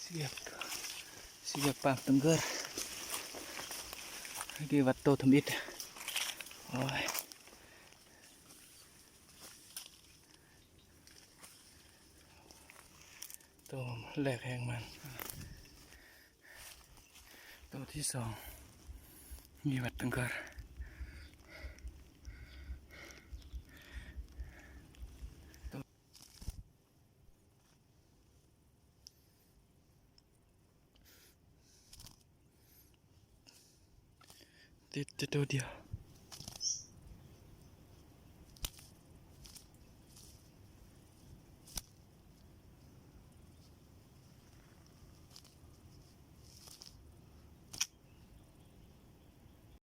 Siap, siap Pak Tengger. Lagi waktu themit. Rồi.ตัวแรกแห่งมันตัวที่สองมีวัดตังการติดตัวเดียว